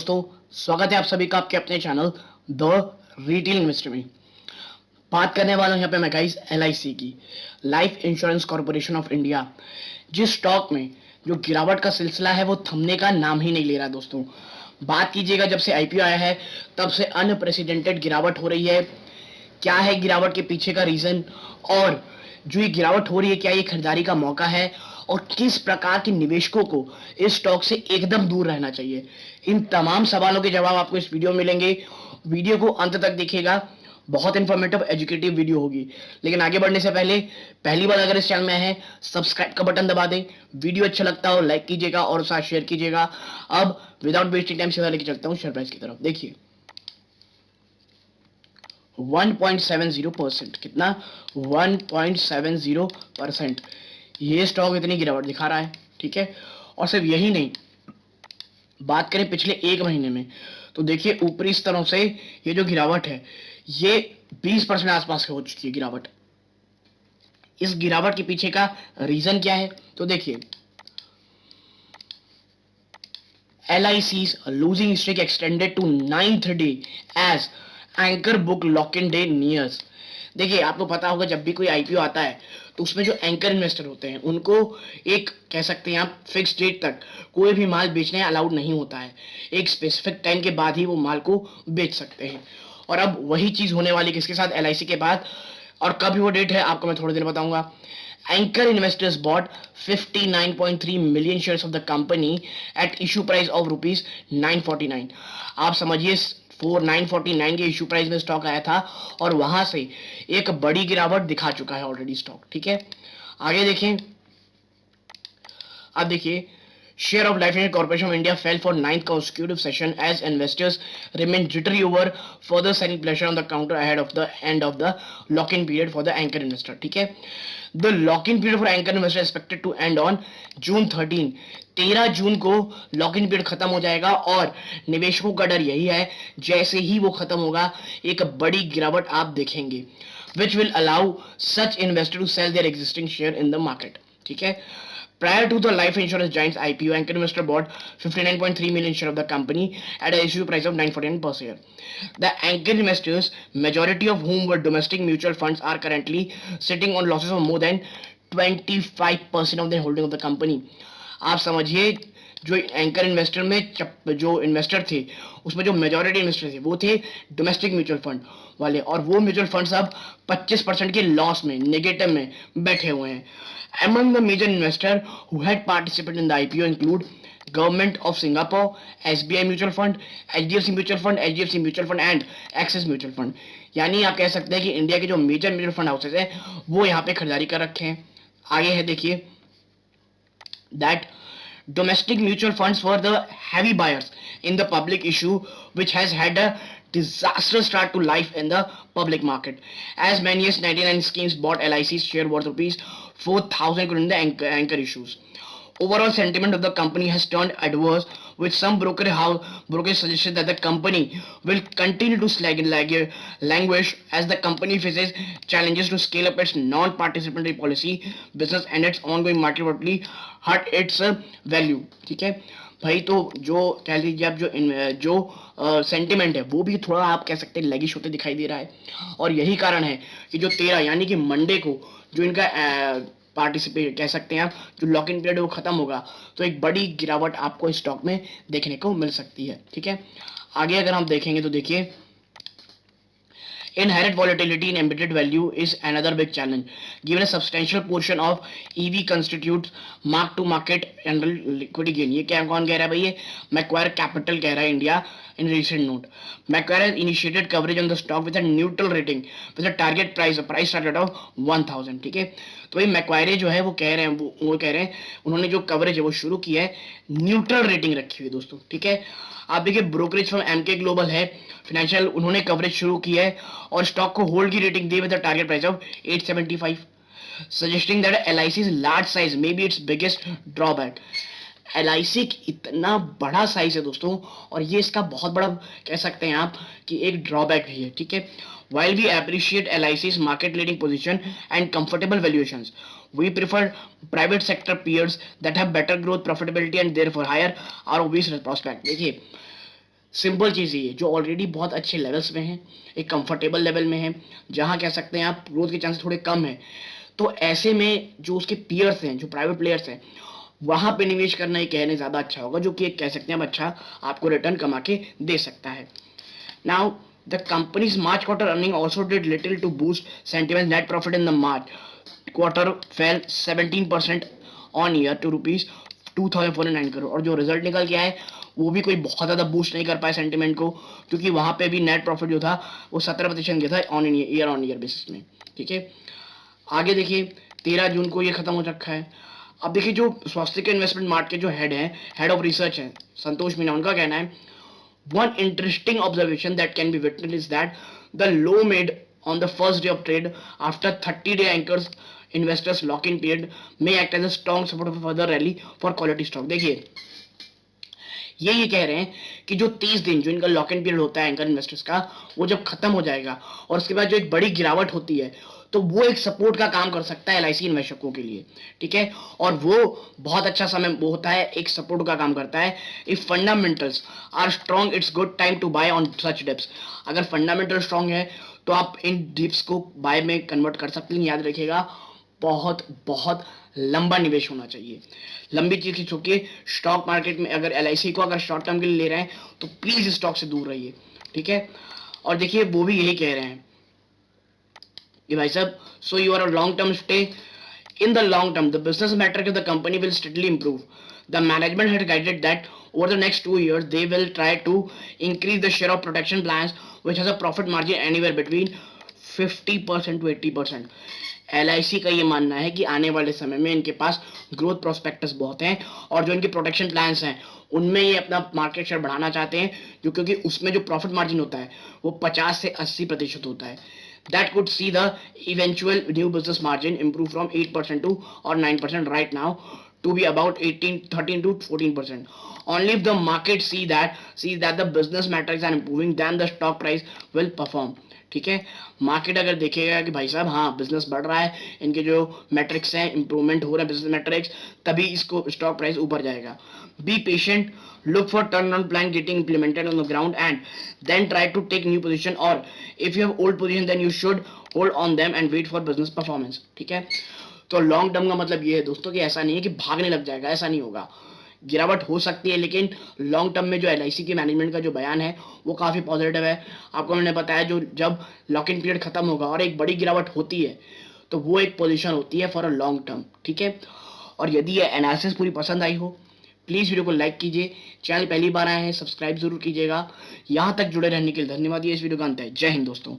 दोस्तों, स्वागत है आप सभी का आपके अपने चैनल द रिटेल इन्वेस्टर में। बात करने वाला हूं यहाँ पे मैं गाइस LIC की, life insurance corporation of India, जिस स्टॉक में जो गिरावट का सिलसिला है वो थमने का नाम ही नहीं ले रहा। दोस्तों बात कीजिएगा, जब से IPO आया है तब से अनप्रेसिडेंटेड गिरावट हो रही है। क्या है गिरावट के पीछे का रीजन, और जो ये गिरावट हो रही है क्या ये खरीदारी का मौका है, और किस प्रकार के निवेशकों को इस स्टॉक से एकदम दूर रहना चाहिए, इन तमाम सवालों के जवाब आपको इस वीडियो में मिलेंगे। वीडियो को अंत तक देखिएगा, बहुत इंफॉर्मेटिव एजुकेटिव वीडियो होगी। लेकिन आगे बढ़ने से पहले पहली बार अगर इस चैनल में है, सब्सक्राइब का बटन दबा दें। वीडियो अच्छा लगता हो लाइक कीजिएगा और साथ शेयर कीजिएगा। अब विदाउट वेस्टिंग टाइम सीधा लेके चलता हूँ शेयर प्राइस की तरफ। देखिए 1.70%, कितना 1.70% ये स्टॉक इतनी गिरावट दिखा रहा है। ठीक है, और सिर्फ यही नहीं, बात करें पिछले एक महीने में तो देखिए ऊपरी स्तरों से ये जो गिरावट है ये 20% आसपास हो चुकी है गिरावट। इस गिरावट के पीछे का रीजन क्या है तो देखिए, LIC's losing streak extended to 9th day as anchor book lock in day nears. देखिए आपको पता होगा, जब भी कोई IPO आता है तो उसमें जो एंकर इन्वेस्टर होते हैं उनको एक कह सकते हैं आप फिक्स डेट तक कोई भी माल बेचने अलाउड नहीं होता है। एक स्पेसिफिक टाइम के बाद ही वो माल को बेच सकते हैं। और अब वही चीज होने वाली किसके साथ, LIC के बाद। और कब वो डेट है आपको मैं थोड़ी देर बताऊंगा। Anchor investors bought 59.3 million shares of the company at issue price of rupees 949। आप समझिए 949 के इशू प्राइस में स्टॉक आया था और वहां से एक बड़ी गिरावट दिखा चुका है ऑलरेडी स्टॉक। ठीक है, आगे देखें। अब देखिए, share of Life Insurance Corporation of India fell for 9th consecutive session as investors remain jittery over further selling pressure on the counter ahead of the end of the lock-in period for the anchor investor। ठीक है, the lock-in period for anchor investor expected to end on June 13। 13 जून को lock in period खत्म हो जाएगा और निवेशकों का डर यही है जैसे ही वो खत्म होगा एक बड़ी गिरावट आप देखेंगे, which will allow such investor to sell their existing share in the market। ठीक है, prior to the life insurance giants IPO, anchor investor bought 59.3 million share of the company at an issue price of 949 per share। The anchor investors, majority of whom were domestic mutual funds, are currently sitting on losses of more than 25% of the holding of the company। आप समझिए, जो anchor investor में जो investor थे उसमें जो majority investor थे वो थे डोमेस्टिक म्यूचुअल फंड वाले, और वो म्यूचुअल फंड्स अब 25% के लॉस में, नेगेटिव में बैठे हुए हैं। Among the major investors who had participated in the IPO include Government of Singapore, SBI Mutual Fund, HDFC Mutual Fund, HDFC Mutual Fund and Axis Mutual Fund। यानी आप कह सकते हैं कि इंडिया के जो मेजर म्यूचुअल फंड हाउसेस है वो यहाँ पे खरीदारी कर रखे हैं। आगे है देखिए, that domestic mutual funds were the heavy buyers in the public issue, which has had a disastrous start to life in the public market, as many as 99 schemes bought LIC's share worth rupees 4,000 crore in the anchor issues। Overall sentiment of the company has turned adverse, with some brokers suggested that the company will continue to languish as the company faces challenges to scale up its non-participatory policy business and its ongoing market volatility hurt its value। ठीक है भाई, तो जो कह लीजिए आप जो sentiment है वो भी थोड़ा आप कह सकते हैं लैगिश होते दिखाई दे रहा है। और यही कारण है कि जो 13 यानी कि मंडे को जो इनका पार्टिसिपेट कह सकते हैं आप, जो लॉक इन पीरियड वो खत्म होगा तो एक बड़ी गिरावट आपको स्टॉक में देखने को मिल सकती है। ठीक है, आगे अगर हम देखेंगे तो देखिए, inherent volatility in embedded value is another big challenge, given a substantial portion of EV constitutes mark to market and liquidity gain। ये क्या कौन कह रहा है भाई, ये मैक्वायर कैपिटल कह रहा है India in recent note। Macquarie has initiated coverage on the stock with a neutral rating with a target price target of 1000। ठीक है, तो भाई मैक्वायरे जो है वो कह रहे हैं वो कह रहे हैं उन्होंने जो कवरेज है वो शुरू की है, न्यूट्रल रेटिंग रखी हुई दोस्तों। ठीक है, आप देखिए ब्रोकरेज फर्म एमके ग्लोबल है फाइनेंशियल, उन्होंने कवरेज शुरू की है और स्टॉक को होल्ड की rating the with the target price of 875, suggesting that LIC's large size may be it's biggest drawback. LIC इतना बड़ा साइज है दोस्तों, और ये इसका बहुत बड़ा कह सकते हैं आप कि एक ड्रॉबैक भी है। ठीक है, while we appreciate LIC's market leading position and comfortable valuations, we prefer private sector peers that have better growth, profitability and therefore higher ROE prospect। देखिए सिंपल चीज़ ये जो ऑलरेडी बहुत अच्छे लेवल्स में है, एक कंफर्टेबल लेवल में है, जहाँ कह सकते हैं आप ग्रोथ के चांसेस थोड़े कम है। तो ऐसे में जो उसके पीयर्स हैं, जो प्राइवेट प्लेयर्स हैं, वहां पे निवेश करना ही कहने ज़्यादा अच्छा होगा, जो कि एक कह सकते हैं अब अच्छा आपको रिटर्न कमा के दे सकता है। Now the companies March quarter earning also did little to boost sentiment. Net profit in the March quarter fell 17% on year to rupees 2409 crore, और जो रिजल्ट निकल के आए वो भी कोई बहुत ज़्यादा बूस्ट नहीं कर पाए सेंटिमेंट को, क्योंकि वहां पे भी नेट प्रॉफिट जो था वो 17% गया था ऑन ईयर बेसिस में। ठीक है, आगे देखिए 13 जून को ये खत्म हो रखा है। अब देखिए जो स्वास्थ्य के इन्वेस्टमेंट मार्ट के जो हेड ऑफ रिसर्च है संतोष मीना, उनका कहना है one interesting observation that can be witness is that the low made on the first day of trade after 30-day anchors investors lock-in period may act as a strong support for further rally for quality stock. देखिए ये कह रहे हैं कि जो 30 दिन जो इनका लॉक इन पीरियड होता है एंकर इन्वेस्टर्स का, वो जब खत्म हो जाएगा और उसके बाद जो एक बड़ी गिरावट होती है, तो वो एक सपोर्ट का काम कर सकता है एलआईसी इन्वेस्टरों के लिए। ठीक है, और वो बहुत अच्छा समय वो होता है, एक सपोर्ट का काम करता है। If fundamentals are strong it's good time to buy on such dips. अगर फंडामेंटल स्ट्रॉन्ग है तो आप इन डिप्स को बाय में कन्वर्ट कर सकते हैं। याद रखिएगा बहुत बहुत लंबा निवेश होना चाहिए, लंबी चीज की सोचिए। स्टॉक मार्केट में अगर एलआईसी को अगर शॉर्ट टर्म के लिए ले रहे हैं तो प्लीज स्टॉक से दूर रहिए। ठीक है, और देखिए वो भी यही कह रहे हैं कि भाई साहब, so you are a long term stay in the long term the business metrics of the company will steadily improve. The management had guided that over the next 2 years they will try to increase the share of protection plans which has a profit margin anywhere between 50% to 80%. LIC का ये मानना है कि आने वाले समय में इनके पास ग्रोथ प्रोस्पेक्टस बहुत हैं, और जो इनके प्रोटेक्शन प्लान्स हैं उनमें ये अपना मार्केट शेयर बढ़ाना चाहते हैं, जो क्योंकि उसमें जो प्रॉफिट मार्जिन होता है वो 50 से 80% होता है। That could see the eventual new business margin improve from 8% to or 9% right now to be about 13 to 14%. Only if the market sees that the business metrics are improving, then the stock price will perform. ठीक है, market अगर देखेगा कि भाई साहब हाँ business बढ़ रहा है, इनके जो मैट्रिक्स हैं इंप्रूवमेंट हो रहा है बिजनेस मैट्रिक्स, तभी इसको स्टॉक प्राइस ऊपर जाएगा। Be patient, look for turnaround plan getting implemented on the ground and then try to take new position, or if you have old position then you should hold on them and wait for business performance. ठीक है, तो long term का मतलब ये है दोस्तों कि ऐसा नहीं है कि भागने लग जाएगा, ऐसा नहीं होगा। गिरावट हो सकती है, लेकिन लॉन्ग टर्म में जो एलआईसी की मैनेजमेंट का जो बयान है वो काफ़ी पॉजिटिव है। आपको मैंने बताया जो जब लॉक इन पीरियड खत्म होगा और एक बड़ी गिरावट होती है तो वो एक पोजीशन होती है फॉर अ लॉन्ग टर्म। ठीक है, और यदि ये एनालिसिस पूरी पसंद आई हो प्लीज़ वीडियो को लाइक कीजिए, चैनल पहली बार आए हैं सब्सक्राइब जरूर कीजिएगा। यहाँ तक जुड़े रहने के लिए धन्यवाद। ये इस वीडियो का अंत है। जय हिंद दोस्तों।